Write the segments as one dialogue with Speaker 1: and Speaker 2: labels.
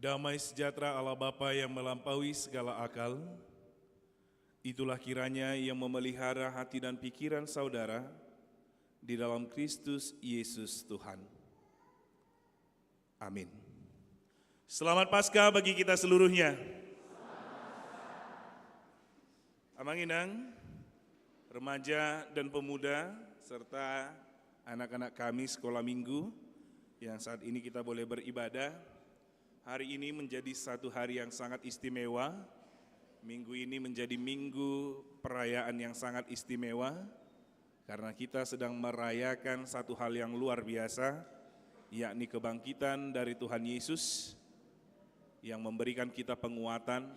Speaker 1: Damai sejahtera Allah Bapa yang melampaui segala akal, itulah kiranya yang memelihara hati dan pikiran saudara di dalam Kristus Yesus Tuhan. Amin. Selamat Paskah bagi kita seluruhnya. Amanginang, remaja dan pemuda, serta anak-anak kami sekolah minggu yang saat ini kita boleh beribadah. Hari ini menjadi satu hari yang sangat istimewa. Minggu ini menjadi minggu perayaan yang sangat istimewa karena kita sedang merayakan satu hal yang luar biasa, yakni kebangkitan dari Tuhan Yesus yang memberikan kita penguatan,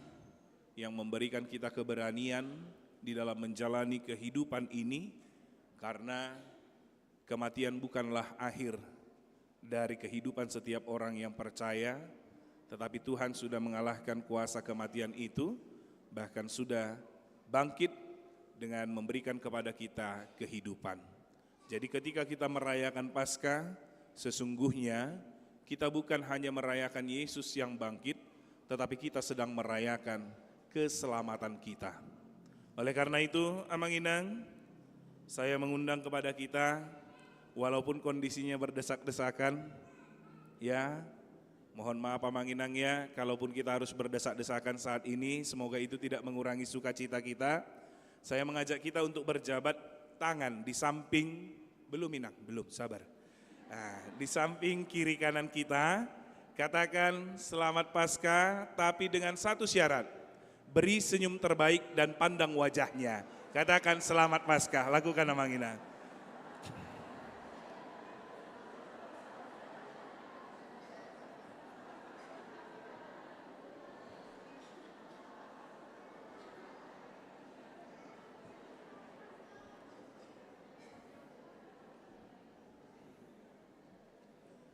Speaker 1: yang memberikan kita keberanian di dalam menjalani kehidupan ini, karena kematian bukanlah akhir dari kehidupan setiap orang yang percaya, tetapi Tuhan sudah mengalahkan kuasa kematian itu, bahkan sudah bangkit dengan memberikan kepada kita kehidupan. Jadi ketika kita merayakan Paskah, sesungguhnya kita bukan hanya merayakan Yesus yang bangkit, tetapi kita sedang merayakan keselamatan kita. Oleh karena itu, Amanginang, saya mengundang kepada kita, walaupun kondisinya berdesak-desakan, ya, mohon maaf Amanginang ya, kalaupun kita harus berdesak-desakan saat ini, semoga itu tidak mengurangi sukacita kita. Saya mengajak kita untuk berjabat tangan di samping, belum Inang, belum, sabar. Nah, di samping kiri kanan kita, katakan selamat Paskah, tapi dengan satu syarat, beri senyum terbaik dan pandang wajahnya. Katakan selamat Paskah, lakukan Amanginang.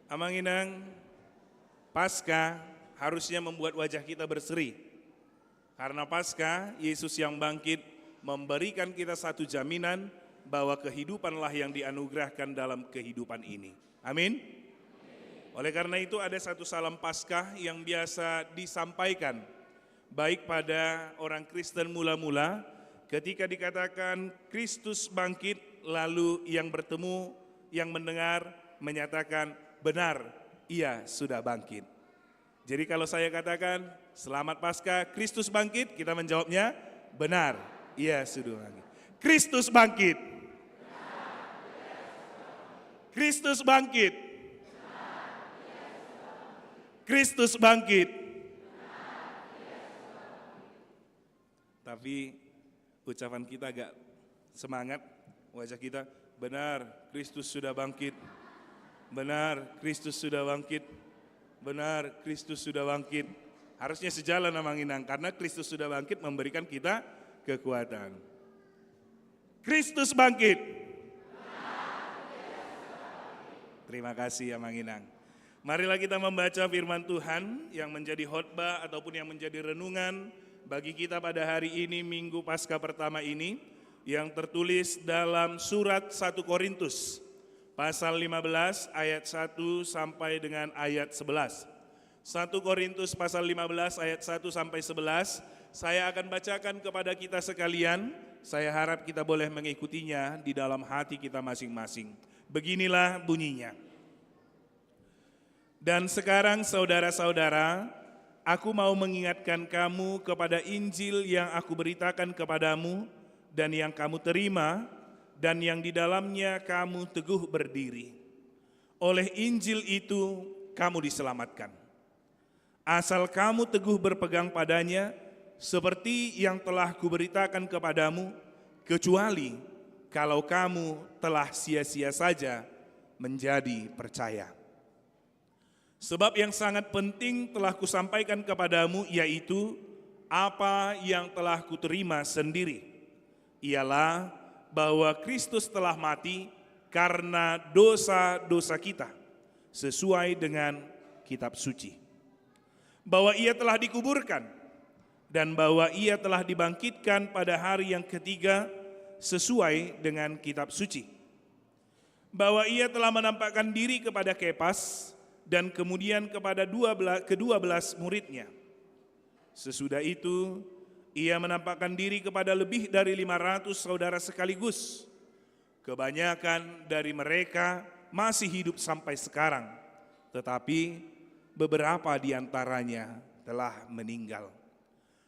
Speaker 1: Amanginang, Paskah harusnya membuat wajah kita berseri. Karena Paskah, Yesus yang bangkit memberikan kita satu jaminan bahwa kehidupanlah yang dianugerahkan dalam kehidupan ini. Amin. Oleh karena itu ada satu salam Paskah yang biasa disampaikan baik pada orang Kristen mula-mula ketika dikatakan Kristus bangkit, lalu yang bertemu, yang mendengar menyatakan benar, ia sudah bangkit. Jadi kalau saya katakan selamat Paskah, Kristus bangkit, kita menjawabnya benar, ia sudah bangkit. Kristus bangkit. Kristus bangkit. Kristus bangkit. Tapi ucapan kita agak semangat, wajah kita benar, Kristus sudah bangkit. Benar, Kristus sudah bangkit. Benar, Kristus sudah bangkit. Harusnya sejalan Amanginang, karena Kristus sudah bangkit memberikan kita kekuatan. Kristus bangkit. Terima kasih Amanginang. Marilah kita membaca firman Tuhan yang menjadi khotbah ataupun yang menjadi renungan bagi kita pada hari ini, Minggu Paskah pertama ini, yang tertulis dalam surat 1 Korintus. Pasal 15 ayat 1 sampai dengan ayat 11. 1 Korintus pasal 15 ayat 1 sampai 11. Saya akan bacakan kepada kita sekalian. Saya harap kita boleh mengikutinya di dalam hati kita masing-masing. Beginilah bunyinya. Dan sekarang saudara-saudara, aku mau mengingatkan kamu kepada Injil yang aku beritakan kepadamu dan yang kamu terima, dan yang di dalamnya kamu teguh berdiri. Oleh Injil itu kamu diselamatkan. Asal kamu teguh berpegang padanya, seperti yang telah kuberitakan kepadamu, kecuali kalau kamu telah sia-sia saja menjadi percaya. Sebab yang sangat penting telah kusampaikan kepadamu, yaitu apa yang telah kuterima sendiri, ialah bahwa Kristus telah mati karena dosa-dosa kita, sesuai dengan kitab suci. Bahwa ia telah dikuburkan, dan bahwa ia telah dibangkitkan pada hari yang ketiga, sesuai dengan kitab suci. Bahwa ia telah menampakkan diri kepada Kefas, dan kemudian kepada kedua belas muridnya. Sesudah itu, ia menampakkan diri kepada lebih dari 500 saudara sekaligus. Kebanyakan dari mereka masih hidup sampai sekarang, tetapi beberapa di antaranya telah meninggal.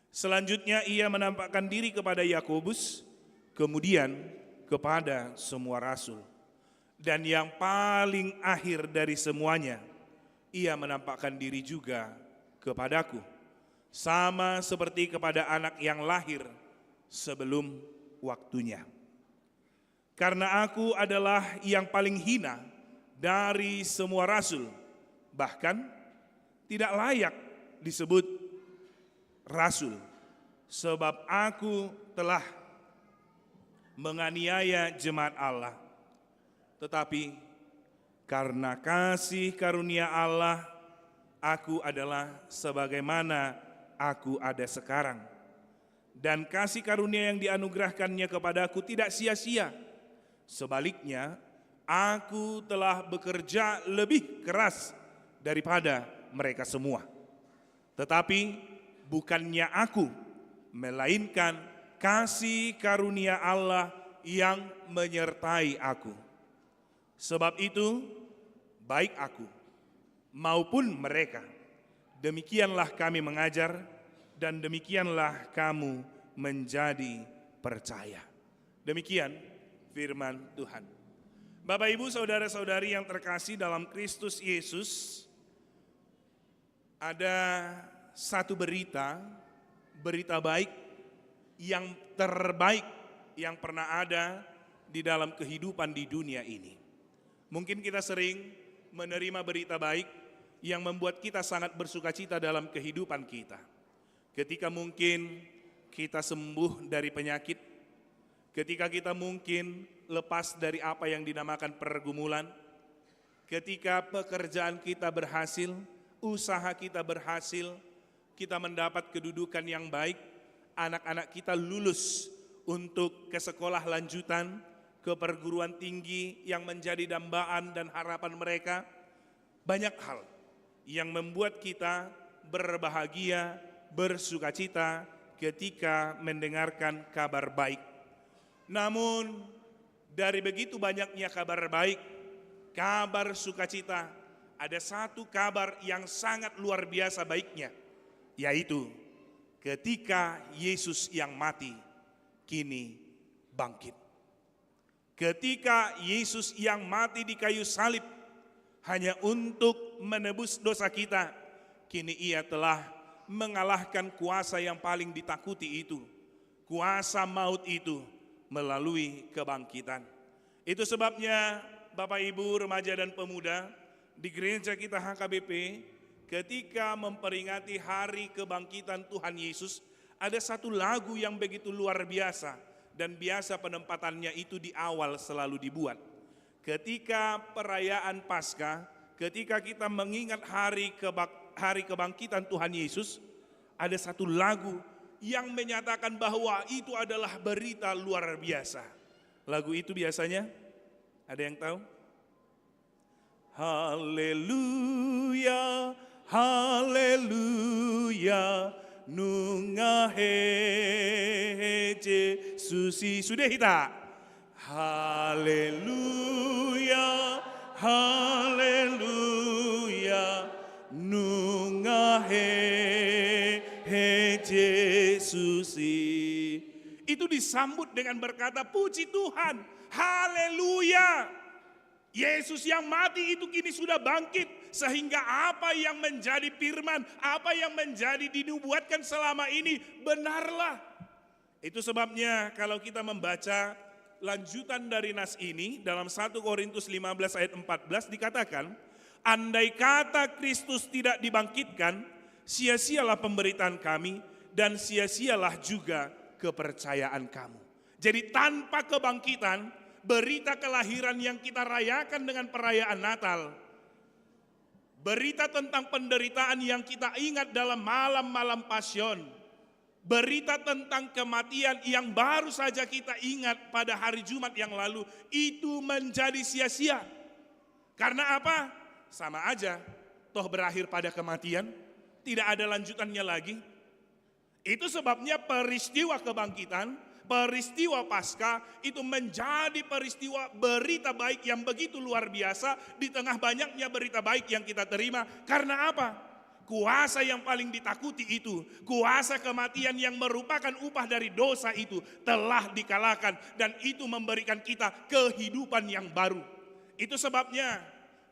Speaker 1: Selanjutnya ia menampakkan diri kepada Yakobus, kemudian kepada semua rasul. Dan yang paling akhir dari semuanya, ia menampakkan diri juga kepadaku, sama seperti kepada anak yang lahir sebelum waktunya. Karena aku adalah yang paling hina dari semua rasul, bahkan tidak layak disebut rasul, sebab aku telah menganiaya jemaat Allah. Tetapi karena kasih karunia Allah, aku adalah sebagaimana aku ada sekarang. Dan kasih karunia yang dianugerahkannya kepadaku tidak sia-sia. Sebaliknya, aku telah bekerja lebih keras daripada mereka semua. Tetapi bukannya aku, melainkan kasih karunia Allah yang menyertai aku. Sebab itu, baik aku maupun mereka, demikianlah kami mengajar dan demikianlah kamu menjadi percaya. Demikian firman Tuhan. Bapak, Ibu, saudara-saudari yang terkasih dalam Kristus Yesus, ada satu berita baik yang terbaik yang pernah ada di dalam kehidupan di dunia ini. Mungkin kita sering menerima berita baik yang membuat kita sangat bersukacita dalam kehidupan kita. Ketika mungkin kita sembuh dari penyakit, ketika kita mungkin lepas dari apa yang dinamakan pergumulan, ketika pekerjaan kita berhasil, usaha kita berhasil, kita mendapat kedudukan yang baik, anak-anak kita lulus untuk ke sekolah lanjutan, ke perguruan tinggi yang menjadi dambaan dan harapan mereka. Banyak hal yang membuat kita berbahagia, bersukacita ketika mendengarkan kabar baik. Namun dari begitu banyaknya kabar baik, kabar sukacita, ada satu kabar yang sangat luar biasa baiknya, yaitu ketika Yesus yang mati kini bangkit. Ketika Yesus yang mati di kayu salib hanya untuk menebus dosa kita, kini ia telah mengalahkan kuasa yang paling ditakuti itu, kuasa maut itu, melalui kebangkitan. Itu sebabnya Bapak, Ibu, remaja dan pemuda di gereja kita HKBP, ketika memperingati hari kebangkitan Tuhan Yesus, ada satu lagu yang begitu luar biasa. Dan biasa penempatannya itu di awal selalu dibuat. Ketika perayaan Paskah, ketika kita mengingat hari kebangkitan Tuhan Yesus, ada satu lagu yang menyatakan bahwa itu adalah berita luar biasa. Lagu itu biasanya, ada yang tahu? Haleluya, haleluya, nungahe Susi sudah kita. Haleluya, haleluya, nungahe Susi. Itu disambut dengan berkata, puji Tuhan, haleluya. Yesus yang mati itu kini sudah bangkit, sehingga apa yang menjadi firman, apa yang menjadi dinubuatkan selama ini benarlah. Itu sebabnya kalau kita membaca lanjutan dari nas ini dalam 1 Korintus 15 ayat 14 dikatakan, andai kata Kristus tidak dibangkitkan, sia-sialah pemberitaan kami dan sia-sialah juga kepercayaan kamu. Jadi tanpa kebangkitan, berita kelahiran yang kita rayakan dengan perayaan Natal, berita tentang penderitaan yang kita ingat dalam malam-malam Pasion, berita tentang kematian yang baru saja kita ingat pada hari Jumat yang lalu, itu menjadi sia-sia. Karena apa? Sama aja, toh berakhir pada kematian, tidak ada lanjutannya lagi. Itu sebabnya peristiwa kebangkitan, peristiwa Paskah itu menjadi peristiwa berita baik yang begitu luar biasa di tengah banyaknya berita baik yang kita terima. Karena apa? Kuasa yang paling ditakuti itu, kuasa kematian yang merupakan upah dari dosa itu telah dikalahkan, dan itu memberikan kita kehidupan yang baru. Itu sebabnya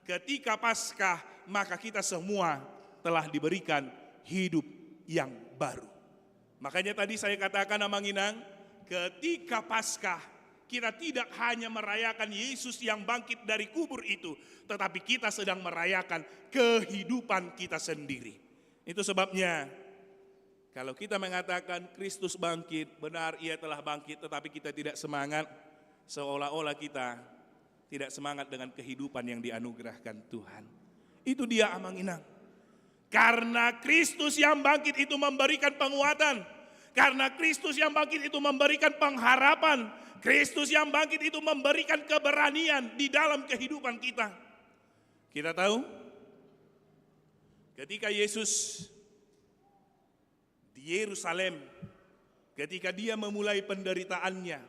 Speaker 1: ketika Paskah maka kita semua telah diberikan hidup yang baru. Makanya tadi saya katakan Amanginang, ketika Paskah kita tidak hanya merayakan Yesus yang bangkit dari kubur itu, tetapi kita sedang merayakan kehidupan kita sendiri. Itu sebabnya kalau kita mengatakan Kristus bangkit, benar ia telah bangkit, tetapi kita tidak semangat, seolah-olah kita tidak semangat dengan kehidupan yang dianugerahkan Tuhan. Itu dia Amanginang. Karena Kristus yang bangkit itu memberikan penguatan, karena Kristus yang bangkit itu memberikan pengharapan, Kristus yang bangkit itu memberikan keberanian di dalam kehidupan kita. Kita tahu ketika Yesus di Yerusalem, ketika dia memulai penderitaannya,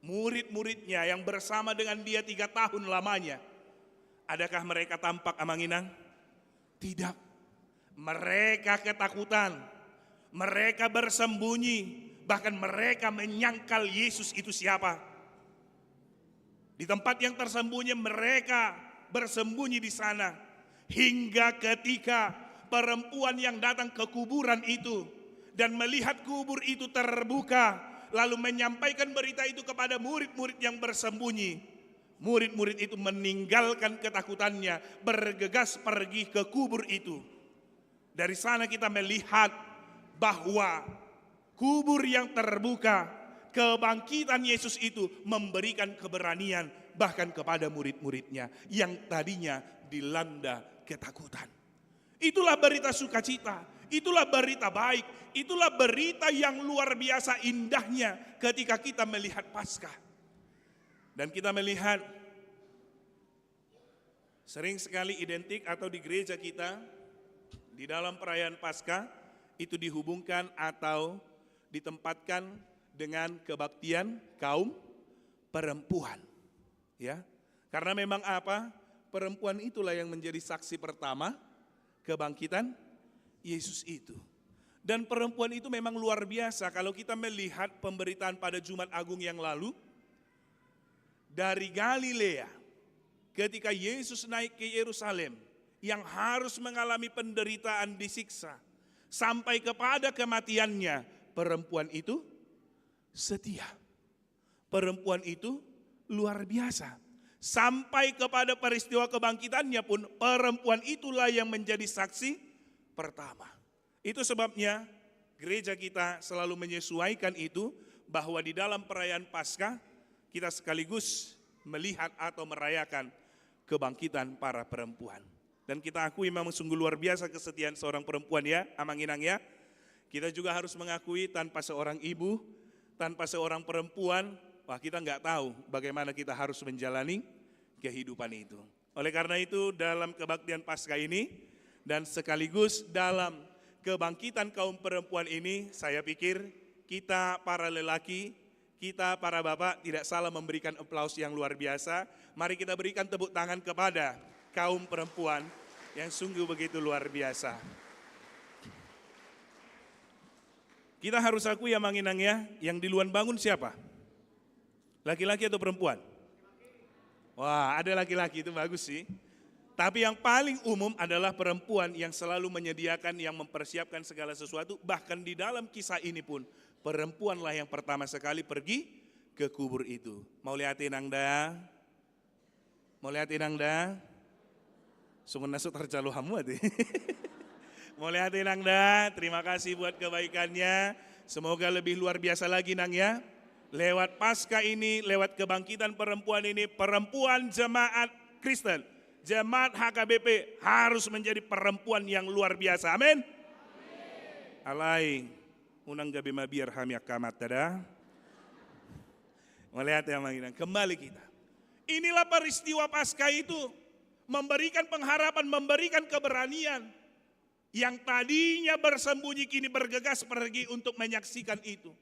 Speaker 1: murid-muridnya yang bersama dengan dia 3 tahun lamanya, adakah mereka tampak Amanginang? Tidak. Mereka ketakutan, mereka bersembunyi, bahkan mereka menyangkal Yesus itu siapa. Di tempat yang tersembunyi mereka bersembunyi di sana, hingga ketika perempuan yang datang ke kuburan itu dan melihat kubur itu terbuka, lalu menyampaikan berita itu kepada murid-murid yang bersembunyi. Murid-murid itu meninggalkan ketakutannya, bergegas pergi ke kubur itu. Dari sana kita melihat bahwa kubur yang terbuka, kebangkitan Yesus itu memberikan keberanian bahkan kepada murid-muridnya yang tadinya dilanda ketakutan. Itulah berita sukacita, itulah berita baik, itulah berita yang luar biasa indahnya ketika kita melihat Paskah. Dan kita melihat sering sekali identik atau di gereja kita di dalam perayaan Paskah itu dihubungkan atau ditempatkan dengan kebaktian kaum perempuan. Ya. Karena memang apa? Perempuan itulah yang menjadi saksi pertama kebangkitan Yesus itu. Dan perempuan itu memang luar biasa kalau kita melihat pemberitaan pada Jumat Agung yang lalu. Dari Galilea, ketika Yesus naik ke Yerusalem, yang harus mengalami penderitaan disiksa, sampai kepada kematiannya, perempuan itu setia. Perempuan itu luar biasa. Sampai kepada peristiwa kebangkitannya pun, perempuan itulah yang menjadi saksi pertama. Itu sebabnya gereja kita selalu menyesuaikan itu, bahwa di dalam perayaan Paskah, kita sekaligus melihat atau merayakan kebangkitan para perempuan. Dan kita akui memang sungguh luar biasa kesetiaan seorang perempuan ya, Amanginang ya. Kita juga harus mengakui tanpa seorang ibu, tanpa seorang perempuan, wah kita nggak tahu bagaimana kita harus menjalani kehidupan itu. Oleh karena itu dalam kebaktian Paskah ini dan sekaligus dalam kebangkitan kaum perempuan ini, saya pikir kita para lelaki, kita para bapak tidak salah memberikan aplaus yang luar biasa. Mari kita berikan tepuk tangan kepada kaum perempuan yang sungguh begitu luar biasa. Kita harus akui ya Manginang ya, yang duluan bangun siapa? Laki-laki atau perempuan? Wah, ada laki-laki, itu bagus sih. Tapi yang paling umum adalah perempuan yang selalu menyediakan, yang mempersiapkan segala sesuatu. Bahkan di dalam kisah ini pun, perempuanlah yang pertama sekali pergi ke kubur itu. Mau lihatin Anda? Mau lihatin Anda? Sumena sutar calo hamuat. Mau lihatin Anda? Terima kasih buat kebaikannya. Semoga lebih luar biasa lagi Nang ya. Lewat Paskah ini, lewat kebangkitan perempuan ini, perempuan jemaat Kristen, jemaat HKBP harus menjadi perempuan yang luar biasa. Amin. Alai, unang gabi mabiar hamyak kamat tada. Melihat ya Manginang, kembali kita. Inilah peristiwa Paskah itu. memberikan pengharapan, memberikan keberanian. Yang tadinya bersembunyi kini bergegas pergi untuk menyaksikan itu.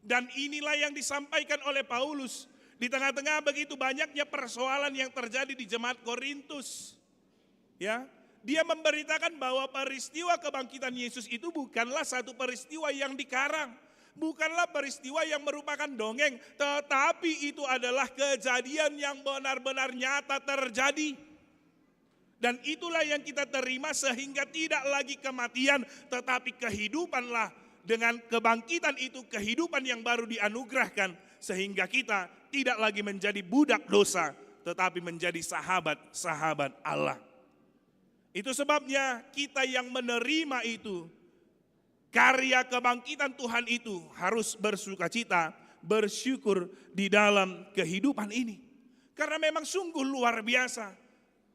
Speaker 1: Dan inilah yang disampaikan oleh Paulus. Di tengah-tengah begitu banyaknya persoalan yang terjadi di jemaat Korintus. Ya, dia memberitakan bahwa peristiwa kebangkitan Yesus itu bukanlah satu peristiwa yang dikarang. Bukanlah peristiwa yang merupakan dongeng. Tetapi itu adalah kejadian yang benar-benar nyata terjadi. Dan itulah yang kita terima sehingga tidak lagi kematian tetapi kehidupanlah. Dengan kebangkitan itu kehidupan yang baru dianugerahkan. Sehingga kita tidak lagi menjadi budak dosa tetapi menjadi sahabat-sahabat Allah. Itu sebabnya kita yang menerima itu, karya kebangkitan Tuhan itu harus bersukacita, bersyukur di dalam kehidupan ini. Karena memang sungguh luar biasa.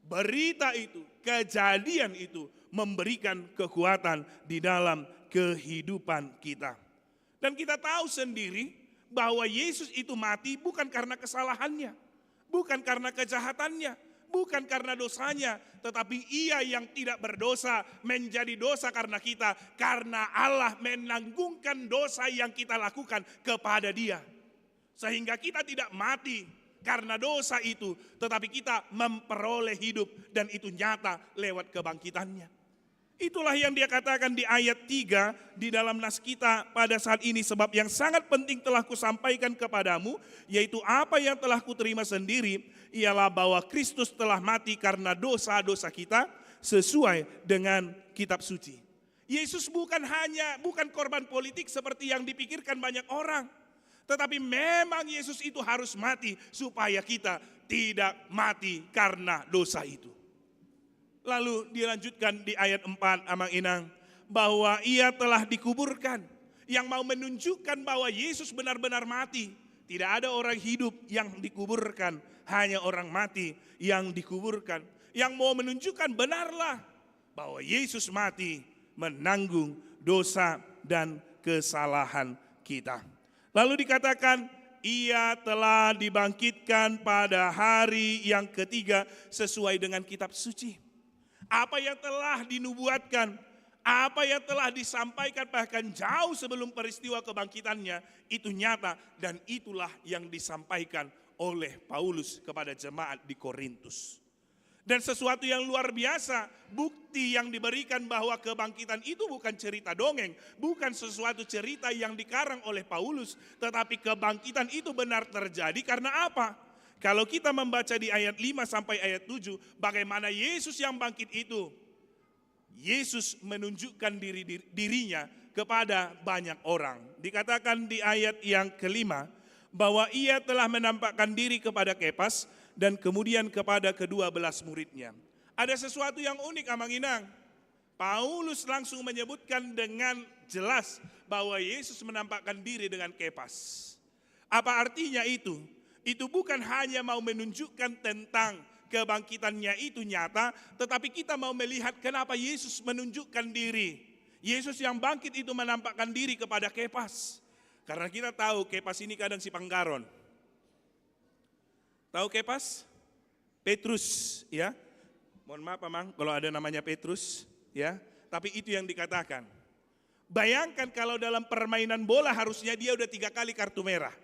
Speaker 1: Berita itu, kejadian itu memberikan kekuatan di dalam kehidupan kita. Dan kita tahu sendiri bahwa Yesus itu mati bukan karena kesalahannya, bukan karena kejahatannya, bukan karena dosanya, tetapi ia yang tidak berdosa menjadi dosa karena kita, karena Allah menanggungkan dosa yang kita lakukan kepada Dia. Sehingga kita tidak mati karena dosa itu, tetapi kita memperoleh hidup dan itu nyata lewat kebangkitannya. Itulah yang dia katakan di ayat 3 di dalam nas kita pada saat ini. Sebab yang sangat penting telah kusampaikan kepadamu, yaitu apa yang telah kuterima sendiri, ialah bahwa Kristus telah mati karena dosa-dosa kita sesuai dengan kitab suci. Yesus bukan korban politik seperti yang dipikirkan banyak orang. Tetapi memang Yesus itu harus mati supaya kita tidak mati karena dosa itu. Lalu dilanjutkan di ayat 4 Amang Inang, bahwa ia telah dikuburkan. Yang mau menunjukkan bahwa Yesus benar-benar mati. Tidak ada orang hidup yang dikuburkan, hanya orang mati yang dikuburkan. Yang mau menunjukkan benarlah bahwa Yesus mati menanggung dosa dan kesalahan kita. Lalu dikatakan ia telah dibangkitkan pada hari yang ketiga sesuai dengan kitab suci. Apa yang telah dinubuatkan, apa yang telah disampaikan bahkan jauh sebelum peristiwa kebangkitannya itu nyata, dan itulah yang disampaikan oleh Paulus kepada jemaat di Korintus. Dan sesuatu yang luar biasa, bukti yang diberikan bahwa kebangkitan itu bukan cerita dongeng, bukan sesuatu cerita yang dikarang oleh Paulus, tetapi kebangkitan itu benar terjadi karena apa? Kalau kita membaca di ayat 5 sampai ayat 7, bagaimana Yesus yang bangkit itu? Yesus menunjukkan dirinya kepada banyak orang. Dikatakan di ayat yang kelima, bahwa ia telah menampakkan diri kepada Kepas, dan kemudian kepada ke-12 muridnya. Ada sesuatu yang unik Amang Inang. Paulus langsung menyebutkan dengan jelas bahwa Yesus menampakkan diri dengan Kepas. Apa artinya itu? Itu bukan hanya mau menunjukkan tentang kebangkitannya itu nyata, tetapi kita mau melihat kenapa Yesus menunjukkan diri. Yesus yang bangkit itu menampakkan diri kepada Kepas. Karena kita tahu Kepas ini kadang si panggaron. Tahu Kepas? Petrus, ya. Mohon maaf Amang kalau ada namanya Petrus, ya. Tapi itu yang dikatakan. Bayangkan kalau dalam permainan bola harusnya dia udah 3 kali kartu merah.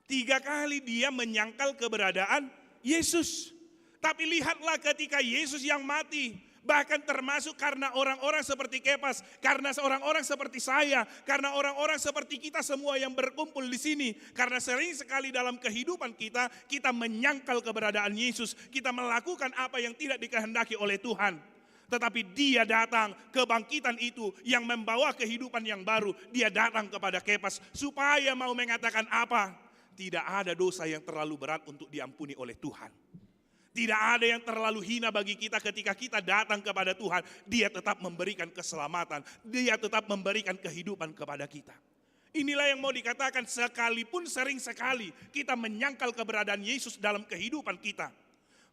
Speaker 1: 3 kali dia menyangkal keberadaan Yesus. Tapi lihatlah ketika Yesus yang mati. Bahkan termasuk karena orang-orang seperti Kepas, karena orang-orang seperti saya, karena orang-orang seperti kita semua yang berkumpul di sini. Karena sering sekali dalam kehidupan kita, kita menyangkal keberadaan Yesus. Kita melakukan apa yang tidak dikehendaki oleh Tuhan. Tetapi dia datang, kebangkitan itu yang membawa kehidupan yang baru. Dia datang kepada Kepas supaya mau mengatakan apa? Tidak ada dosa yang terlalu berat untuk diampuni oleh Tuhan. Tidak ada yang terlalu hina bagi kita ketika kita datang kepada Tuhan. Dia tetap memberikan keselamatan. Dia tetap memberikan kehidupan kepada kita. Inilah yang mau dikatakan, sekalipun sering sekali kita menyangkal keberadaan Yesus dalam kehidupan kita.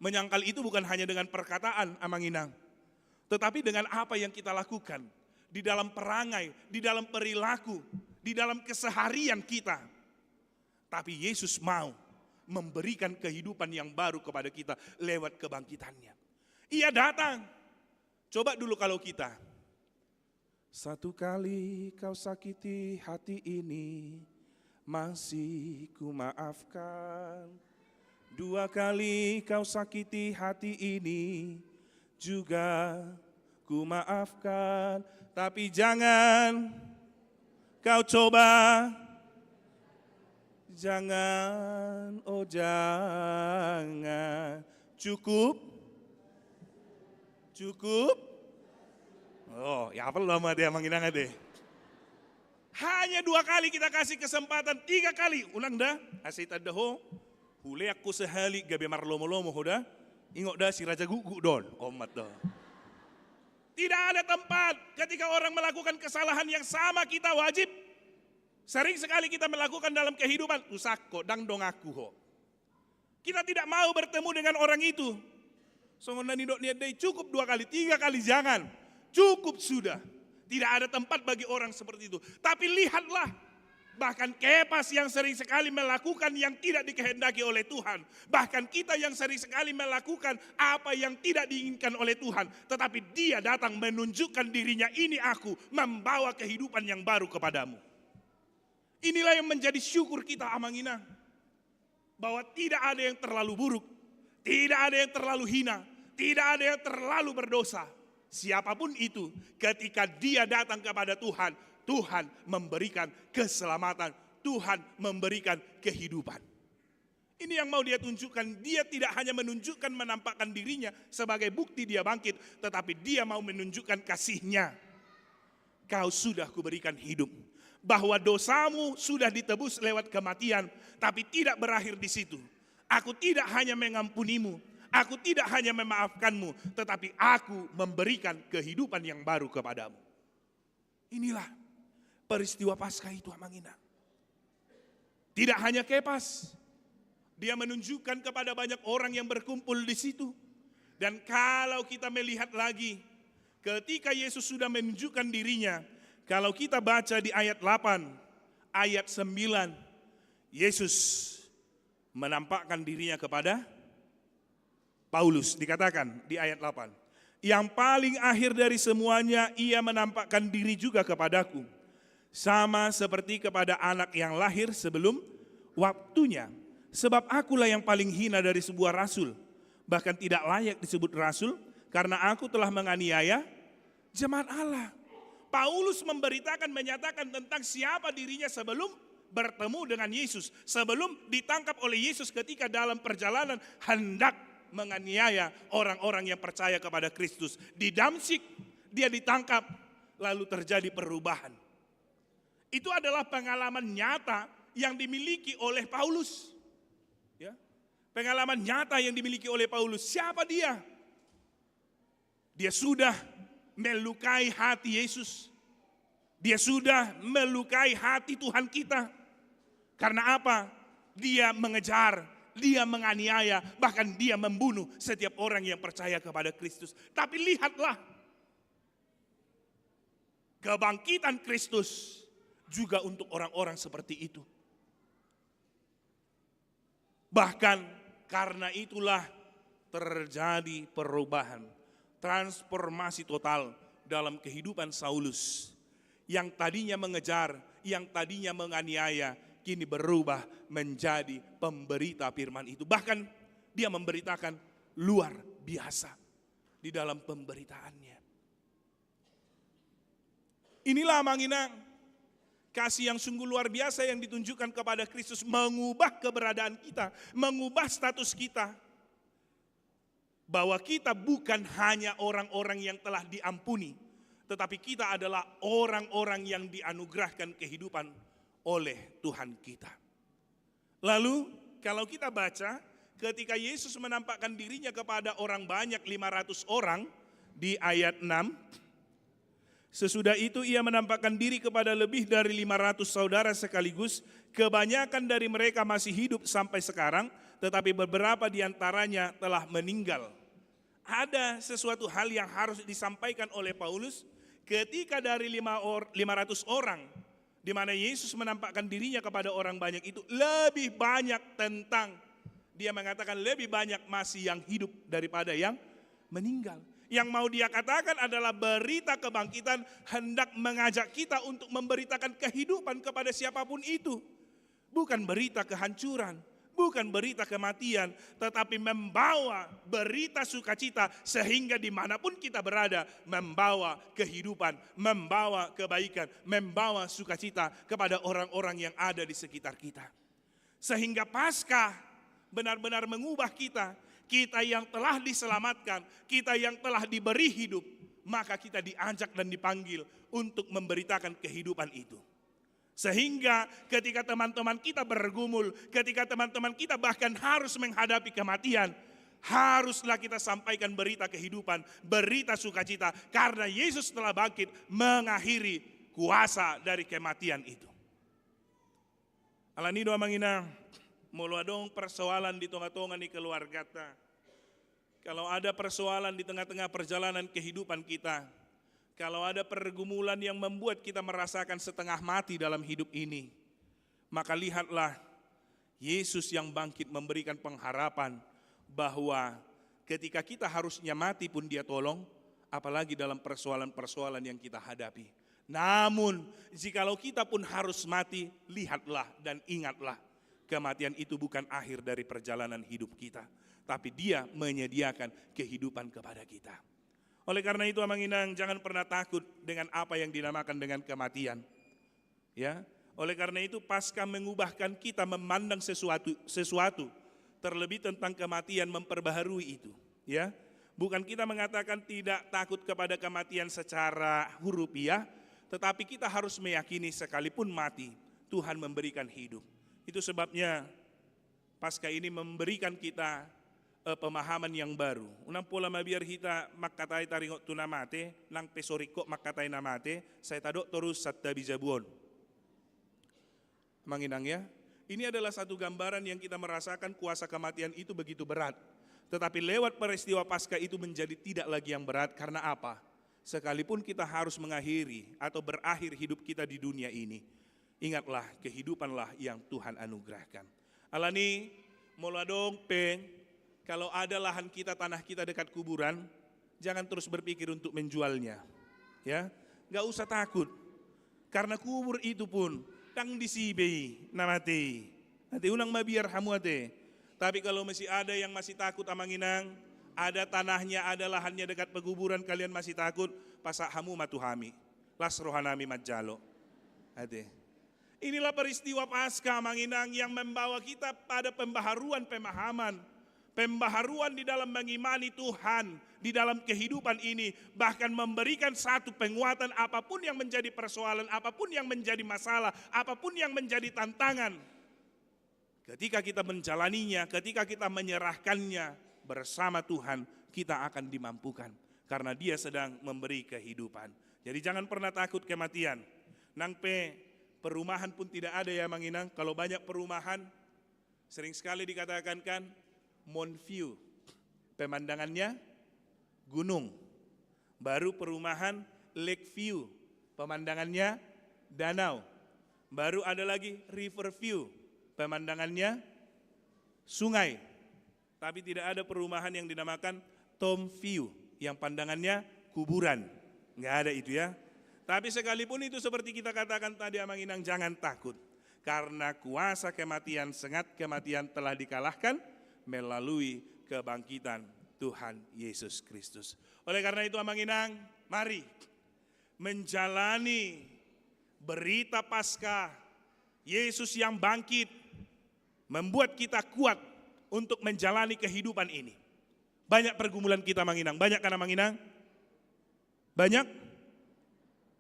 Speaker 1: Menyangkal itu bukan hanya dengan perkataan Amang Inang. Tetapi dengan apa yang kita lakukan. Di dalam perangai, di dalam perilaku, di dalam keseharian kita. Tapi Yesus mau memberikan kehidupan yang baru kepada kita lewat kebangkitannya. Ia datang. Coba dulu kalau kita. Satu kali kau sakiti hati ini, masih ku maafkan. Dua kali kau sakiti hati ini, juga ku maafkan. Tapi jangan kau coba. Jangan, oh jangan. Cukup? Oh, ya apa lama dia manginang deh. Hanya 2 kali kita kasih kesempatan, 3 kali. Ulang dah, asyik tadaho. Hule aku sehali gabe marlomo-lomo hoda. Ingok dah si raja gugu don. Omat dah. Tidak ada tempat ketika orang melakukan kesalahan yang sama kita wajib. Sering sekali kita melakukan dalam kehidupan, usako dang dong aku ho. Kita tidak mau bertemu dengan orang itu. Songonani dok niat deh cukup 2 kali, 3 kali jangan. Cukup sudah. Tidak ada tempat bagi orang seperti itu. Tapi lihatlah, bahkan Kepas yang sering sekali melakukan yang tidak dikehendaki oleh Tuhan. Bahkan kita yang sering sekali melakukan apa yang tidak diinginkan oleh Tuhan. Tetapi dia datang menunjukkan dirinya, ini aku membawa kehidupan yang baru kepadamu. Inilah yang menjadi syukur kita Amanginang. Bahwa tidak ada yang terlalu buruk. Tidak ada yang terlalu hina. Tidak ada yang terlalu berdosa. Siapapun itu ketika dia datang kepada Tuhan. Tuhan memberikan keselamatan. Tuhan memberikan kehidupan. Ini yang mau dia tunjukkan. Dia tidak hanya menunjukkan menampakkan dirinya sebagai bukti dia bangkit. Tetapi dia mau menunjukkan kasihnya. Kau sudah kuberikan hidup. Bahwa dosamu sudah ditebus lewat kematian, tapi tidak berakhir di situ. Aku tidak hanya mengampunimu, aku tidak hanya memaafkanmu, tetapi aku memberikan kehidupan yang baru kepadamu. Inilah peristiwa Paskah itu Amanginang. Tidak hanya Kepas, dia menunjukkan kepada banyak orang yang berkumpul di situ. Dan kalau kita melihat lagi, ketika Yesus sudah menunjukkan dirinya, kalau kita baca di ayat 8, ayat 9, Yesus menampakkan dirinya kepada Paulus. Dikatakan di ayat 8, yang paling akhir dari semuanya ia menampakkan diri juga kepadaku. Sama seperti kepada anak yang lahir sebelum waktunya. Sebab akulah yang paling hina dari sebuah rasul. Bahkan tidak layak disebut rasul karena aku telah menganiaya jemaat Allah. Paulus memberitakan, menyatakan tentang siapa dirinya sebelum bertemu dengan Yesus. Sebelum ditangkap oleh Yesus ketika dalam perjalanan hendak menganiaya orang-orang yang percaya kepada Kristus. Di Damsyik dia ditangkap, lalu terjadi perubahan. Itu adalah pengalaman nyata yang dimiliki oleh Paulus. Ya, pengalaman nyata yang dimiliki oleh Paulus. Siapa dia? Dia sudah melukai hati Yesus. Dia sudah melukai hati Tuhan kita. Karena apa? Dia mengejar, dia menganiaya, bahkan dia membunuh setiap orang yang percaya kepada Kristus. Tapi lihatlah, kebangkitan Kristus juga untuk orang-orang seperti itu. Bahkan karena itulah terjadi perubahan, transformasi total dalam kehidupan Saulus. Yang tadinya mengejar, yang tadinya menganiaya, kini berubah menjadi pemberita firman itu. Bahkan dia memberitakan luar biasa di dalam pemberitaannya. Inilah Manginang, kasih yang sungguh luar biasa yang ditunjukkan kepada Kristus, mengubah keberadaan kita, mengubah status kita. Bahwa kita bukan hanya orang-orang yang telah diampuni, tetapi kita adalah orang-orang yang dianugerahkan kehidupan oleh Tuhan kita. Lalu kalau kita baca ketika Yesus menampakkan dirinya kepada orang banyak 500 orang di ayat 6. Sesudah itu ia menampakkan diri kepada lebih dari 500 saudara sekaligus. Kebanyakan dari mereka masih hidup sampai sekarang, tetapi beberapa di antaranya telah meninggal. Ada sesuatu hal yang harus disampaikan oleh Paulus ketika dari 500 orang, di mana Yesus menampakkan dirinya kepada orang banyak itu, lebih banyak tentang Dia mengatakan lebih banyak masih yang hidup daripada yang meninggal. Yang mau dia katakan adalah berita kebangkitan hendak mengajak kita untuk memberitakan kehidupan kepada siapapun itu. Bukan berita kehancuran, bukan berita kematian, tetapi membawa berita sukacita sehingga dimanapun kita berada, membawa kehidupan, membawa kebaikan, membawa sukacita kepada orang-orang yang ada di sekitar kita. Sehingga Paskah benar-benar mengubah kita. Kita yang telah diselamatkan, kita yang telah diberi hidup, maka kita diajak dan dipanggil untuk memberitakan kehidupan itu. Sehingga ketika teman-teman kita bergumul, ketika teman-teman kita bahkan harus menghadapi kematian, haruslah kita sampaikan berita kehidupan, berita sukacita, karena Yesus telah bangkit mengakhiri kuasa dari kematian itu. Alani doa mangina, mulu adong persoalan di tengah-tengah di keluarga kita. Kalau ada persoalan di tengah-tengah perjalanan kehidupan kita, kalau ada pergumulan yang membuat kita merasakan setengah mati dalam hidup ini, maka lihatlah Yesus yang bangkit memberikan pengharapan bahwa ketika kita harusnya mati pun Dia tolong, apalagi dalam persoalan-persoalan yang kita hadapi. Namun jikalau kita pun harus mati, lihatlah dan ingatlah, kematian itu bukan akhir dari perjalanan hidup kita, tapi Dia menyediakan kehidupan kepada kita. Oleh karena itu Amang Inang, jangan pernah takut dengan apa yang dinamakan dengan kematian. Ya, oleh karena itu Paskah mengubahkan kita memandang sesuatu, terlebih tentang kematian memperbaharui itu. Ya, bukan kita mengatakan tidak takut kepada kematian secara hurufiah, tetapi kita harus meyakini sekalipun mati, Tuhan memberikan hidup. Itu sebabnya Paskah ini memberikan kita pemahaman yang baru. Unang pola mabiar kita makkatai taringot tunamate, nang pesoriko makkatai namate, saya tadok terus satta bijabuon. Manginang ya, ini adalah satu gambaran yang kita merasakan kuasa kematian itu begitu berat. Tetapi lewat peristiwa Paskah itu menjadi tidak lagi yang berat. Karena apa? Sekalipun kita harus mengakhiri atau berakhir hidup kita di dunia ini, ingatlah kehidupanlah yang Tuhan anugerahkan. Alani moladong peng, kalau ada lahan kita, tanah kita dekat kuburan, jangan terus berpikir untuk menjualnya. Ya, nggak usah takut, karena kubur itu pun tang disibei namate, nanti unang mabiar hamuate. Tapi kalau masih ada yang masih takut Amanginang, ada tanahnya, ada lahannya dekat pekuburan, kalian masih takut, pasak hamu matuhami, las rohanami majalo. Ade. Inilah peristiwa Paskah Amanginang yang membawa kita pada pembaharuan pemahaman, pembaharuan di dalam mengimani Tuhan di dalam kehidupan ini, bahkan memberikan satu penguatan apapun yang menjadi persoalan, apapun yang menjadi masalah, apapun yang menjadi tantangan. Ketika kita menjalaninya, ketika kita menyerahkannya bersama Tuhan, kita akan dimampukan karena Dia sedang memberi kehidupan. Jadi jangan pernah takut kematian. Nangpe perumahan pun tidak ada ya Manginang. Kalau banyak perumahan, sering sekali dikatakan kan Mount View, pemandangannya gunung. Baru perumahan Lake View, pemandangannya danau. Baru ada lagi River View, pemandangannya sungai. Tapi tidak ada perumahan yang dinamakan Tomb View, yang pandangannya kuburan. Nggak ada itu ya. Tapi sekalipun itu seperti kita katakan tadi Amanginang, jangan takut. Karena kuasa kematian, sengat kematian telah dikalahkan melalui kebangkitan Tuhan Yesus Kristus. Oleh karena itu Amanginang, mari menjalani berita Paskah Yesus yang bangkit, membuat kita kuat untuk menjalani kehidupan ini. Banyak pergumulan kita Manginang, banyak kan Manginang? Banyak?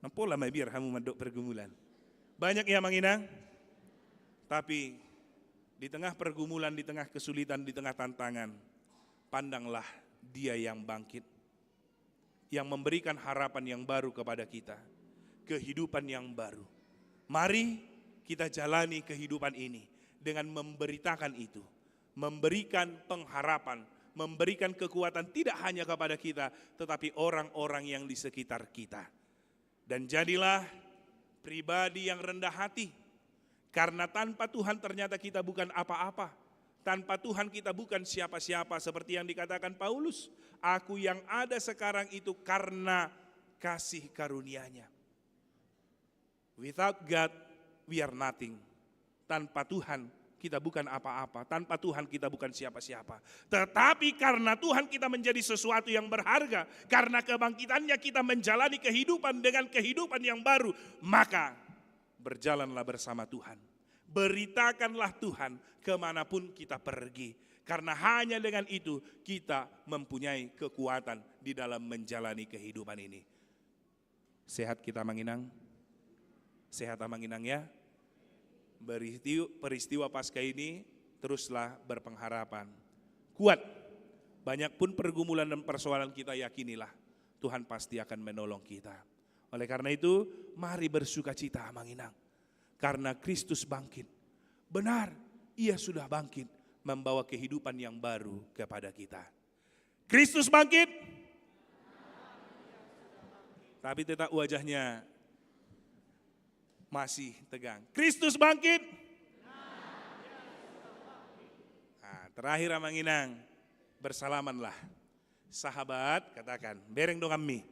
Speaker 1: Nampola may biar hamu madok pergumulan. Banyak ya Manginang? Tapi di tengah pergumulan, di tengah kesulitan, di tengah tantangan, pandanglah Dia yang bangkit, yang memberikan harapan yang baru kepada kita, kehidupan yang baru. Mari kita jalani kehidupan ini dengan memberitakan itu, memberikan pengharapan, memberikan kekuatan tidak hanya kepada kita, tetapi orang-orang yang di sekitar kita. Dan jadilah pribadi yang rendah hati, karena tanpa Tuhan ternyata kita bukan apa-apa. Tanpa Tuhan kita bukan siapa-siapa, seperti yang dikatakan Paulus. Aku yang ada sekarang itu karena kasih karunia-Nya. Without God, we are nothing. Tanpa Tuhan kita bukan apa-apa. Tanpa Tuhan kita bukan siapa-siapa. Tetapi karena Tuhan kita menjadi sesuatu yang berharga. Karena kebangkitannya kita menjalani kehidupan dengan kehidupan yang baru. Maka berjalanlah bersama Tuhan. Beritakanlah Tuhan kemanapun kita pergi. Karena hanya dengan itu kita mempunyai kekuatan di dalam menjalani kehidupan ini. Sehat kita Manginang? Sehat Manginang ya? Peristiwa Paskah ini teruslah berpengharapan. Kuat, banyak pun pergumulan dan persoalan kita, yakinilah Tuhan pasti akan menolong kita. Oleh karena itu, mari bersukacita Manginang. Karena Kristus bangkit. Benar, Ia sudah bangkit membawa kehidupan yang baru kepada kita. Kristus bangkit. Tapi tetap wajahnya masih tegang. Kristus bangkit. Nah, terakhir Manginang, bersalamanlah. Sahabat, katakan, bereng dong kami.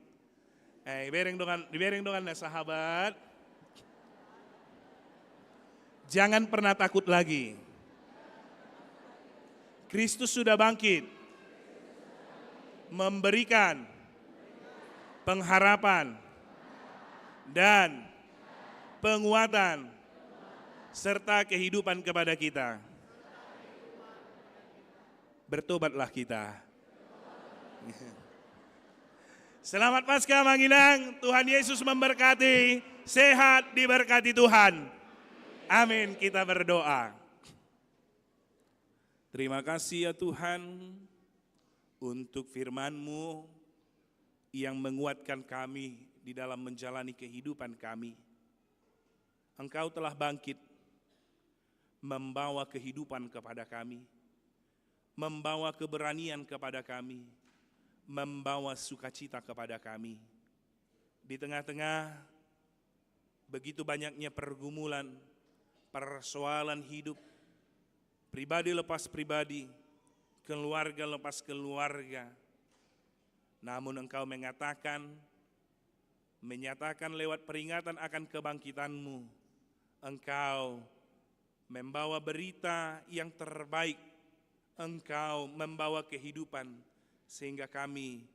Speaker 1: Bereng dongan sahabat. Jangan pernah takut lagi. Kristus sudah bangkit. Memberikan pengharapan dan penguatan serta kehidupan kepada kita. Bertobatlah kita. Selamat Paskah Manginang, Tuhan Yesus memberkati, sehat diberkati Tuhan. Amin, kita berdoa. Terima kasih ya Tuhan untuk firman-Mu yang menguatkan kami di dalam menjalani kehidupan kami. Engkau telah bangkit, membawa kehidupan kepada kami, membawa keberanian kepada kami, membawa sukacita kepada kami. Di tengah-tengah begitu banyaknya pergumulan, persoalan hidup, pribadi lepas pribadi, keluarga lepas keluarga. Namun Engkau menyatakan lewat peringatan akan kebangkitan-Mu, Engkau membawa berita yang terbaik, Engkau membawa kehidupan, sehingga kami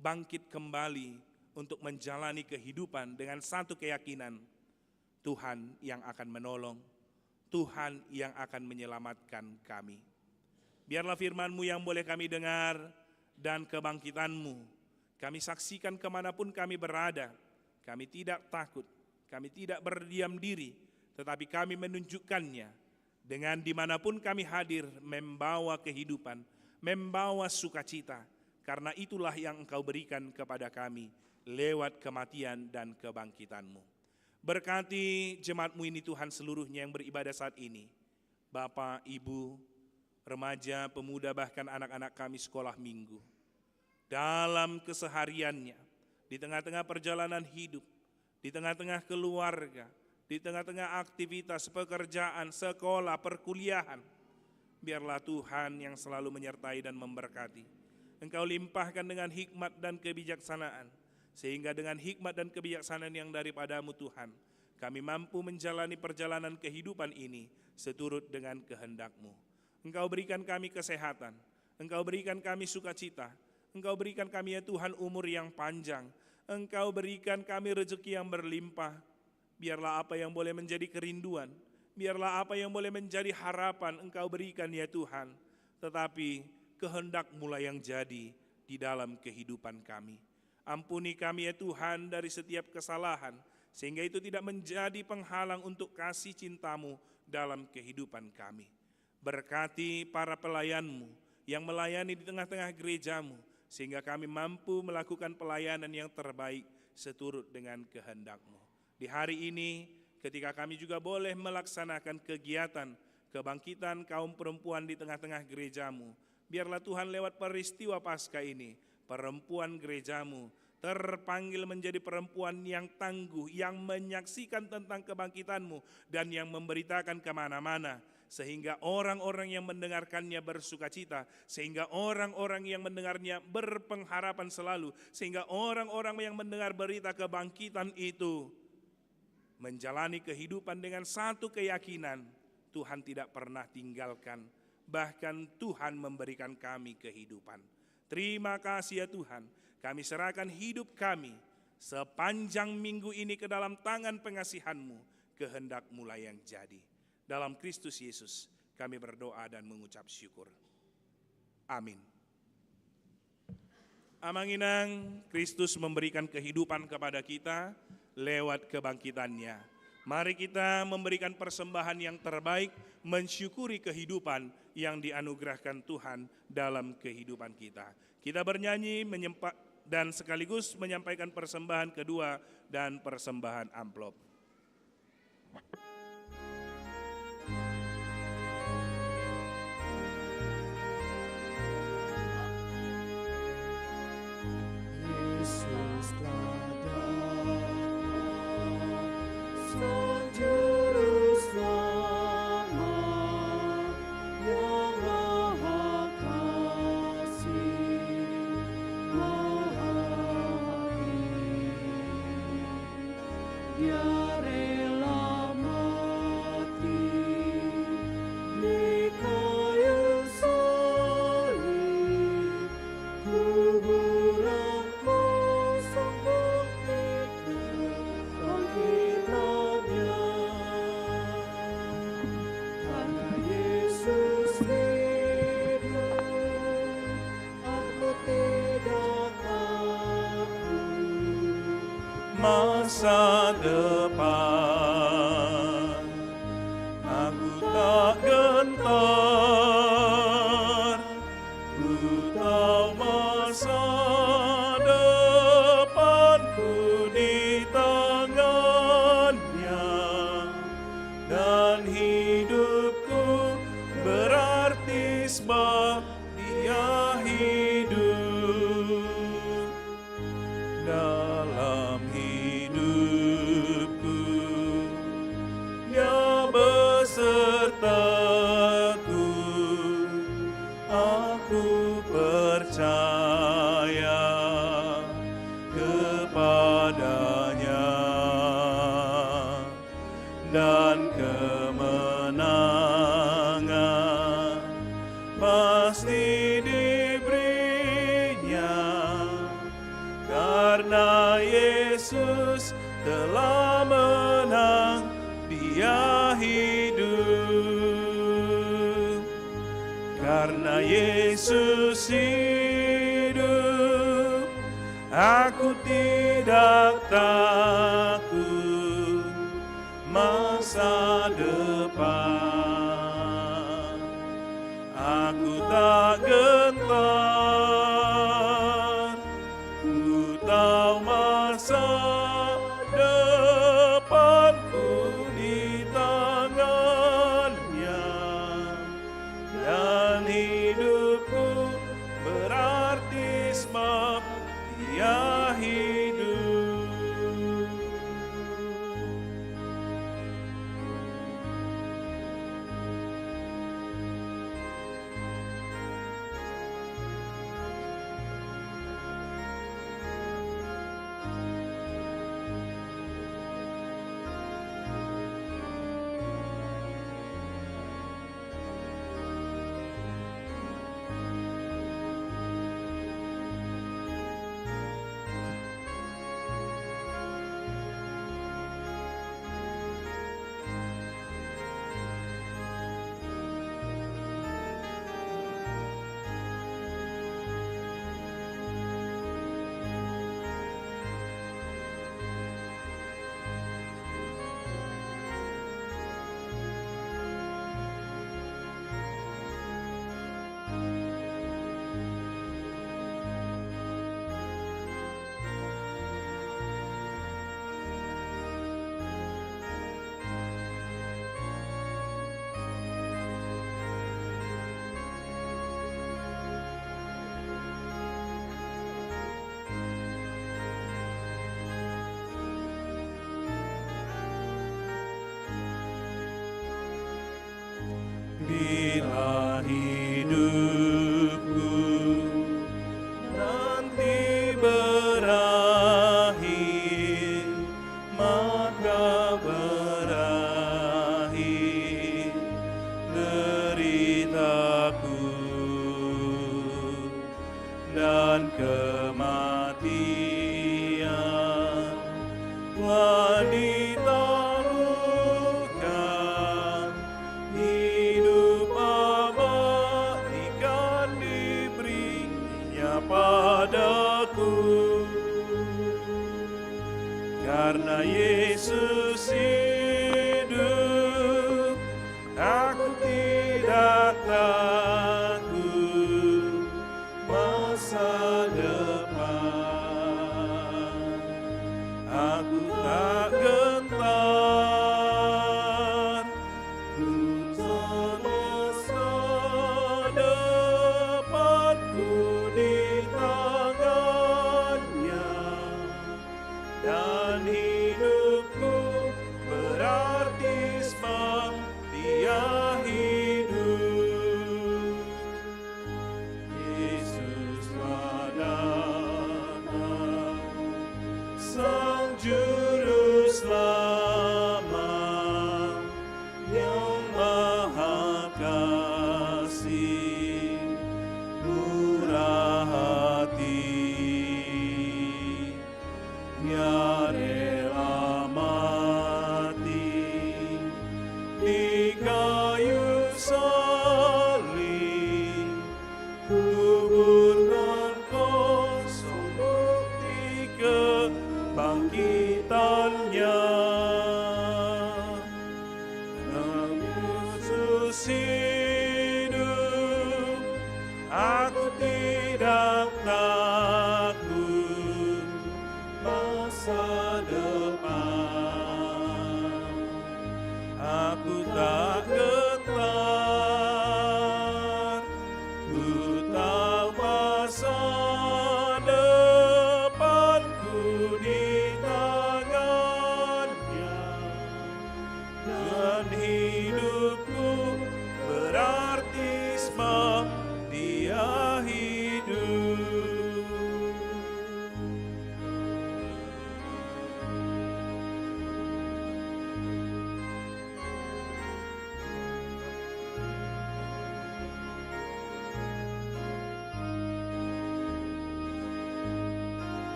Speaker 1: bangkit kembali untuk menjalani kehidupan dengan satu keyakinan, Tuhan yang akan menolong, Tuhan yang akan menyelamatkan kami. Biarlah firman-Mu yang boleh kami dengar dan kebangkitan-Mu kami saksikan kemanapun kami berada. Kami tidak takut, kami tidak berdiam diri, tetapi kami menunjukkannya dengan dimanapun kami hadir, membawa kehidupan, membawa sukacita. Karena itulah yang Engkau berikan kepada kami lewat kematian dan kebangkitan-Mu. Berkati jemaat-Mu ini Tuhan seluruhnya yang beribadah saat ini. Bapak, Ibu, remaja, pemuda, bahkan anak-anak kami sekolah minggu. Dalam kesehariannya, di tengah-tengah perjalanan hidup, di tengah-tengah keluarga, di tengah-tengah aktivitas pekerjaan, sekolah, perkuliahan, biarlah Tuhan yang selalu menyertai dan memberkati. Engkau limpahkan dengan hikmat dan kebijaksanaan, sehingga dengan hikmat dan kebijaksanaan yang daripada-Mu Tuhan, kami mampu menjalani perjalanan kehidupan ini seturut dengan kehendak-Mu. Engkau berikan kami kesehatan, Engkau berikan kami sukacita, Engkau berikan kami ya Tuhan umur yang panjang, Engkau berikan kami rezeki yang berlimpah. Biarlah apa yang boleh menjadi kerinduan, biarlah apa yang boleh menjadi harapan Engkau berikan ya Tuhan, tetapi kehendak-Mu lah yang jadi di dalam kehidupan kami. Ampuni kami ya Tuhan dari setiap kesalahan, sehingga itu tidak menjadi penghalang untuk kasih cinta-Mu dalam kehidupan kami. Berkati para pelayan-Mu yang melayani di tengah-tengah gereja-Mu, sehingga kami mampu melakukan pelayanan yang terbaik seturut dengan kehendak-Mu. Di hari ini, ketika kami juga boleh melaksanakan kegiatan kebangkitan kaum perempuan di tengah-tengah gereja-Mu, biarlah Tuhan lewat peristiwa Paskah ini, perempuan gereja-Mu terpanggil menjadi perempuan yang tangguh, yang menyaksikan tentang kebangkitan-Mu, dan yang memberitakan kemana-mana, sehingga orang-orang yang mendengarkannya bersukacita, sehingga orang-orang yang mendengarnya berpengharapan selalu, sehingga orang-orang yang mendengar berita kebangkitan itu menjalani kehidupan dengan satu keyakinan, Tuhan tidak pernah tinggalkan, bahkan Tuhan memberikan kami kehidupan. Terima kasih ya Tuhan, kami serahkan hidup kami sepanjang minggu ini ke dalam tangan pengasihan-Mu, kehendak-Mu lah yang jadi. Dalam Kristus Yesus kami berdoa dan mengucap syukur. Amin. Amanginang, Kristus memberikan kehidupan kepada kita lewat kebangkitannya. Mari kita memberikan persembahan yang terbaik, mensyukuri kehidupan yang dianugerahkan Tuhan dalam kehidupan kita. Kita bernyanyi dan sekaligus menyampaikan persembahan kedua dan persembahan amplop.
Speaker 2: Yesus telah Sang Juru Selamat yang Maha Kasih, Maha Hakim. Dia rela mati di kayu salib, kuburan kosong bukti kebangkitannya. Karena Yesus hidup, aku tidak takut.
Speaker 1: Masa depan aku tak gentar, ku tahu masa depanku di tangannya, dan hidupku berarti sebab Dia hidup. Dalam hidupku Dia besertaku, aku percaya kepadanya, dan kemenangan pasti diberinya, karena Yesus telah menang, Dia hidup. Karena Yesus hidup, aku tidak takut masa depan. Aku tak gentar, ku tahu masa depanku di tangannya, dan hidupku berarti sebab Dia hidup. Bila hidupku nanti berakhir, maka berakhir deritaku dan kematian telah ditaklukkan. Hidup abadi kan diberinya padaku. Karena Yesus hidup, aku tidak takut masa depan. Aku tak gentar, ku masa depanku di tangannya, dan hidupku berarti sebab Dia hidup. Yesuslah datang, Sang Juru Selamat yang Maha Kasih, murah hati. Dia rela mati di kayu salib, kuburkan kosong bukti kebangkitannya. Yesus hidup, aku tidak takut masa depan. Aku tak gentar, ku tahu masa depanku di tangannya, dan hidupku berarti sebab Dia hidup.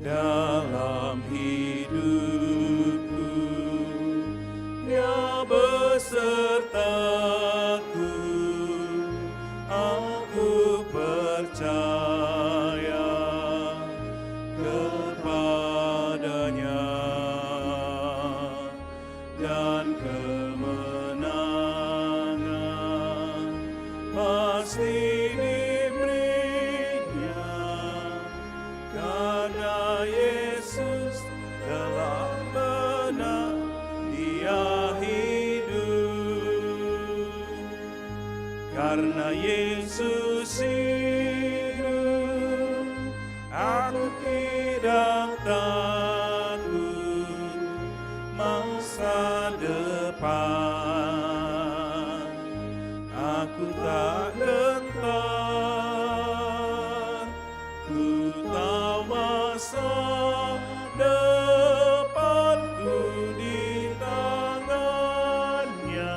Speaker 1: Dalam hidupku Dia besertaku, aku percaya kepadanya, dan kemenangan pasti diberinya. Karena Yesus telah menang, Dia hidup. Karena Yesus hidup, aku tidak takut masa depan. Aku tak gentar, ku tahu masa depanku di tangannya,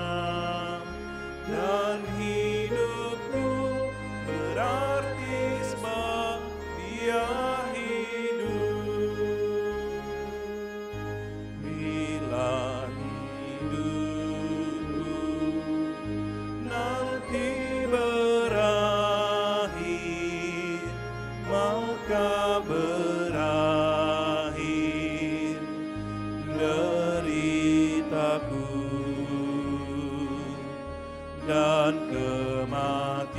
Speaker 1: dan kematian.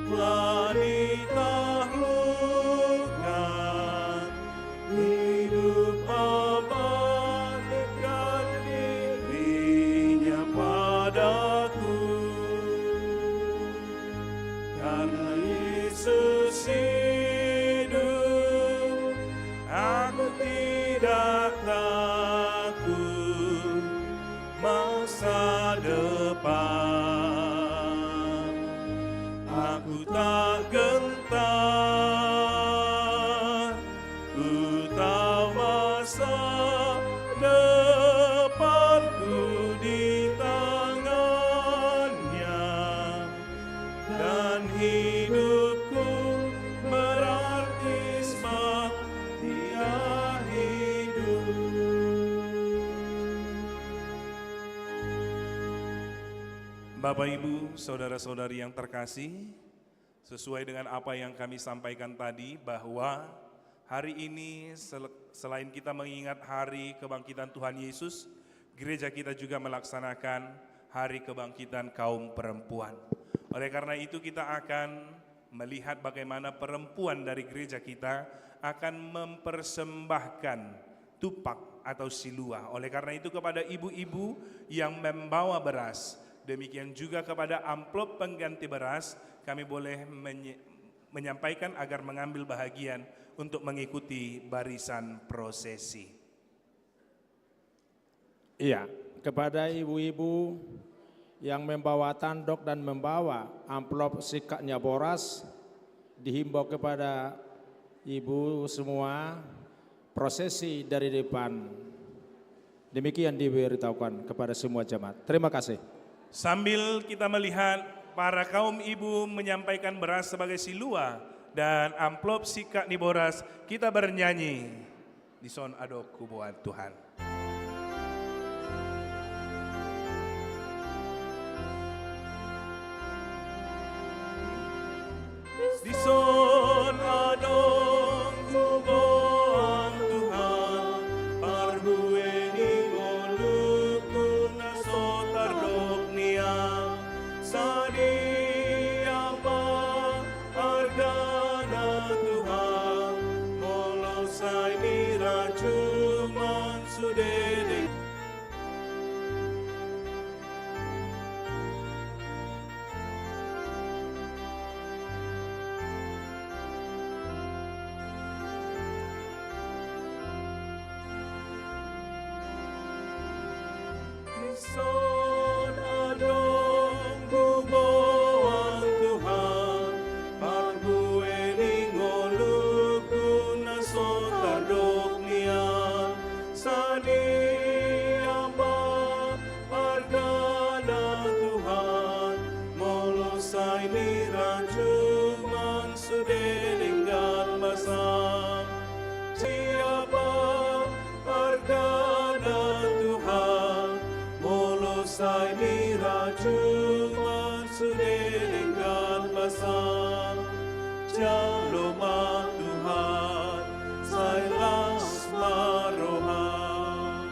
Speaker 1: Telah ditaklukkan, hidup abadikan dirinya padaku. Karena Yesus hidup, aku tidak takut masa depan. Aku tak gentar, ku tahu masa depanku di tangannya, dan hidupku berarti sebab Dia hidup. Bapak, Ibu, saudara-saudari yang terkasih, sesuai dengan apa yang kami sampaikan tadi, bahwa hari ini selain kita mengingat hari kebangkitan Tuhan Yesus, gereja kita juga melaksanakan hari kebangkitan kaum perempuan. Oleh karena itu kita akan melihat bagaimana perempuan dari gereja kita akan mempersembahkan tupak atau siluah. Oleh karena itu kepada ibu-ibu yang membawa beras, demikian juga kepada amplop pengganti beras, kami boleh menyampaikan agar mengambil bahagian untuk mengikuti barisan prosesi.
Speaker 3: Iya, kepada ibu-ibu yang membawa tanduk dan membawa amplop sikatnya boras, dihimbau kepada ibu semua prosesi dari depan. Demikian diberitahukan kepada semua jemaat. Terima kasih.
Speaker 1: Sambil kita melihat para kaum ibu menyampaikan beras sebagai siluah dan amplop sikat ni boras, kita bernyanyi di son adokku buat Tuhan. Di son adokku buat Tuhan, parhueni ngoluku nasotar doknia. Sadiapa argana Tuhan, molosai niracuman sudede. Son adongku boang Tuhan, parhueni ngoluku nasotar doknia. Sadiapa argana Tuhan, molosai niracuman sudelinggan basam. Siapa argana Tuhan, molosai niracuman sudelinggan basam. Jaloma Tuhan, sailas marohan.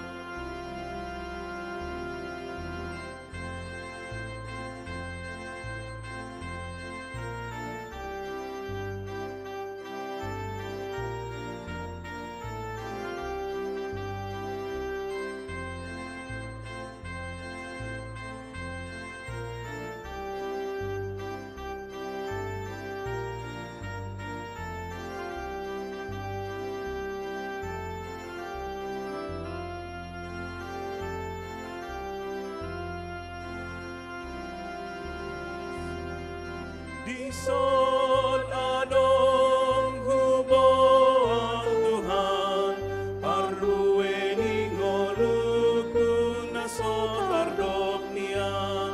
Speaker 1: Di son adongku boang Tuhan, parhueni ngoluku nasotar doknia.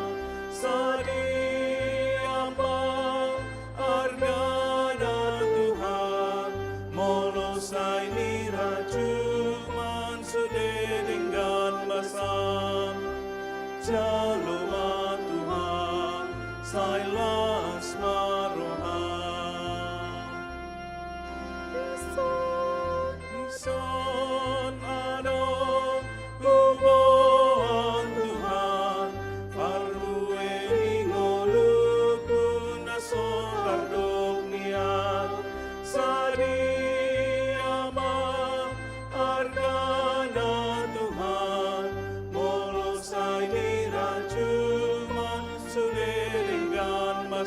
Speaker 1: Sadiapa argana Tuhan, molosai niracuman sudelinggan basam. Jaloma Tuhan, sailas marohan. Son adong ku boang Tuhan,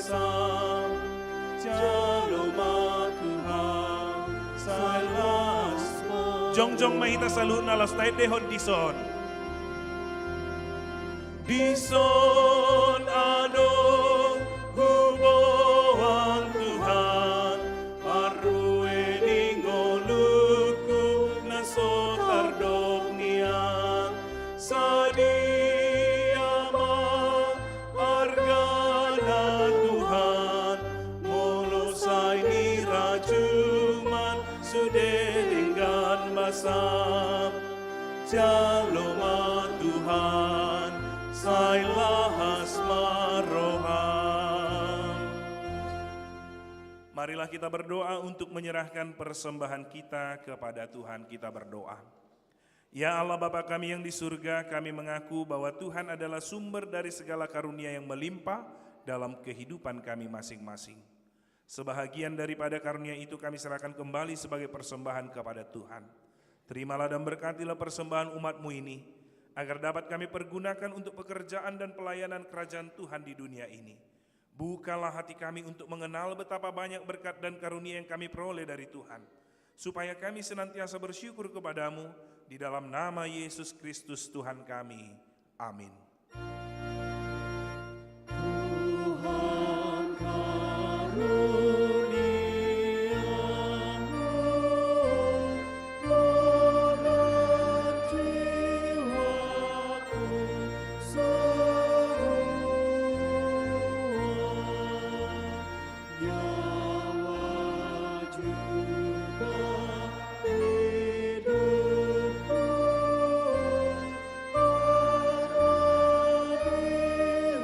Speaker 1: basam, jaloma Tuhan, salas. Jongjong mahita saluna las tayo dehon dison. Dison adon huboan Tuhan, arue ningoluku nasotar dognian, sadiama argana Tuhan, molosai ni rajuman sudelinggan basam, jaloma Tuhan, sailahas maroham. Marilah kita berdoa untuk menyerahkan persembahan kita kepada Tuhan. Kita berdoa. Ya Allah Bapa kami yang di surga, kami mengaku bahwa Tuhan adalah sumber dari segala karunia yang melimpah dalam kehidupan kami masing-masing. Sebahagian daripada karunia itu kami serahkan kembali sebagai persembahan kepada Tuhan. Terimalah dan berkatilah persembahan umat-Mu ini, agar dapat kami pergunakan untuk pekerjaan dan pelayanan kerajaan Tuhan di dunia ini. Bukalah hati kami untuk mengenal betapa banyak berkat dan karunia yang kami peroleh dari Tuhan, supaya kami senantiasa bersyukur kepadamu di dalam nama Yesus Kristus Tuhan kami. Amin.
Speaker 2: Tuhan karuniamu, orang jiwaku semua, nyawa juga hidupku, para milikku semua,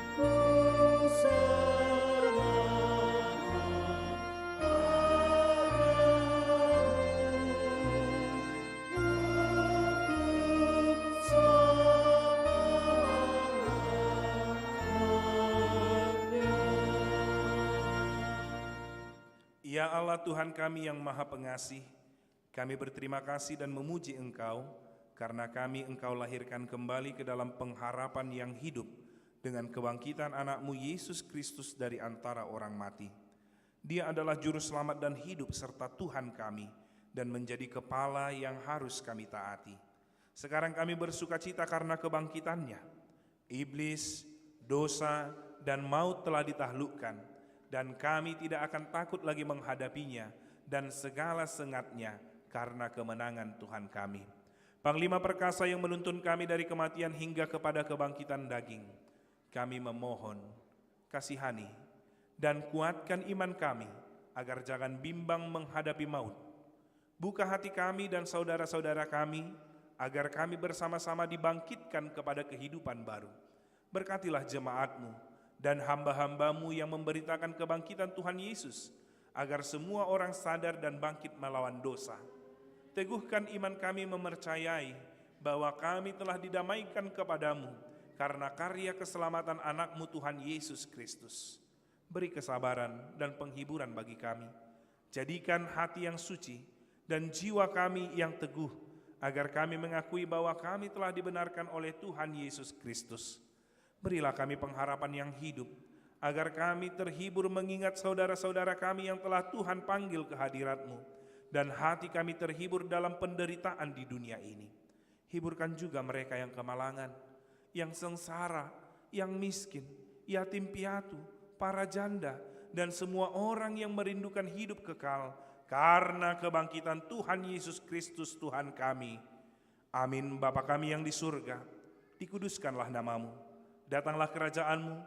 Speaker 2: ku
Speaker 1: Ya Allah Tuhan kami yang Maha Pengasih, kami berterima kasih dan memuji Engkau karena kami Engkau lahirkan kembali ke dalam pengharapan yang hidup dengan kebangkitan anak-Mu Yesus Kristus dari antara orang mati. Dia adalah juru selamat dan hidup serta Tuhan kami dan menjadi kepala yang harus kami taati. Sekarang kami bersukacita karena kebangkitannya. Iblis, dosa, dan maut telah ditaklukkan, dan kami tidak akan takut lagi menghadapinya dan segala sengatnya karena kemenangan Tuhan kami. Panglima perkasa yang menuntun kami dari kematian hingga kepada kebangkitan daging, kami memohon, kasihani, dan kuatkan iman kami agar jangan bimbang menghadapi maut. Buka hati kami dan saudara-saudara kami agar kami bersama-sama dibangkitkan kepada kehidupan baru. Berkatilah jemaat-Mu dan hamba-hamba-Mu yang memberitakan kebangkitan Tuhan Yesus, agar semua orang sadar dan bangkit melawan dosa. Teguhkan iman kami mempercayai bahwa kami telah didamaikan kepadamu karena karya keselamatan anak-Mu Tuhan Yesus Kristus. Beri kesabaran dan penghiburan bagi kami. Jadikan hati yang suci dan jiwa kami yang teguh, agar kami mengakui bahwa kami telah dibenarkan oleh Tuhan Yesus Kristus. Berilah kami pengharapan yang hidup, agar kami terhibur mengingat saudara-saudara kami yang telah Tuhan panggil ke hadirat-Mu, dan hati kami terhibur dalam penderitaan di dunia ini. Hiburkan juga mereka yang kemalangan, yang sengsara, yang miskin, yatim piatu, para janda, dan semua orang yang merindukan hidup kekal, karena kebangkitan Tuhan Yesus Kristus Tuhan kami. Amin. Bapa kami yang di surga, dikuduskanlah nama-Mu. Datanglah kerajaan-Mu,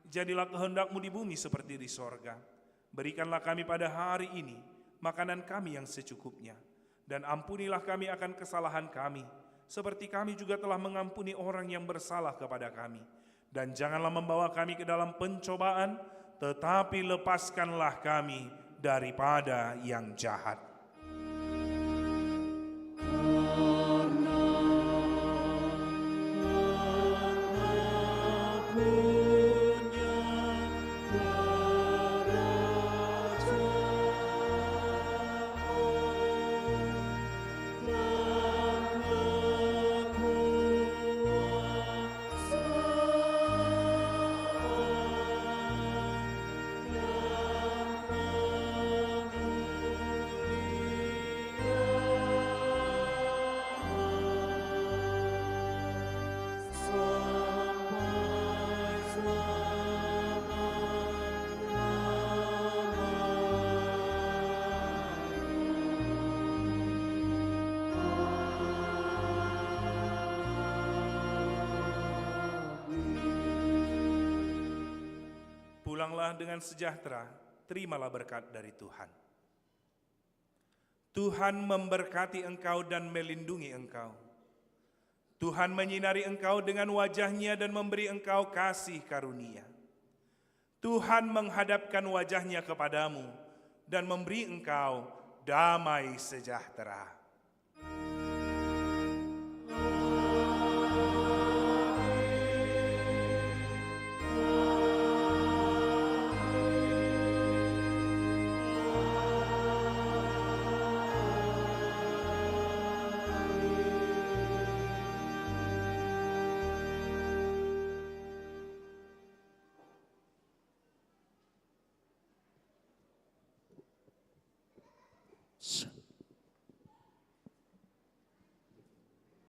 Speaker 1: jadilah kehendak-Mu di bumi seperti di sorga. Berikanlah kami pada hari ini makanan kami yang secukupnya, dan ampunilah kami akan kesalahan kami, seperti kami juga telah mengampuni orang yang bersalah kepada kami. Dan janganlah membawa kami ke dalam pencobaan, tetapi lepaskanlah kami daripada yang jahat. Pulanglah dengan sejahtera, terimalah berkat dari Tuhan. Tuhan memberkati engkau dan melindungi engkau. Tuhan menyinari engkau dengan wajah-Nya dan memberi engkau kasih karunia. Tuhan menghadapkan wajah-Nya kepadamu dan memberi engkau damai sejahtera.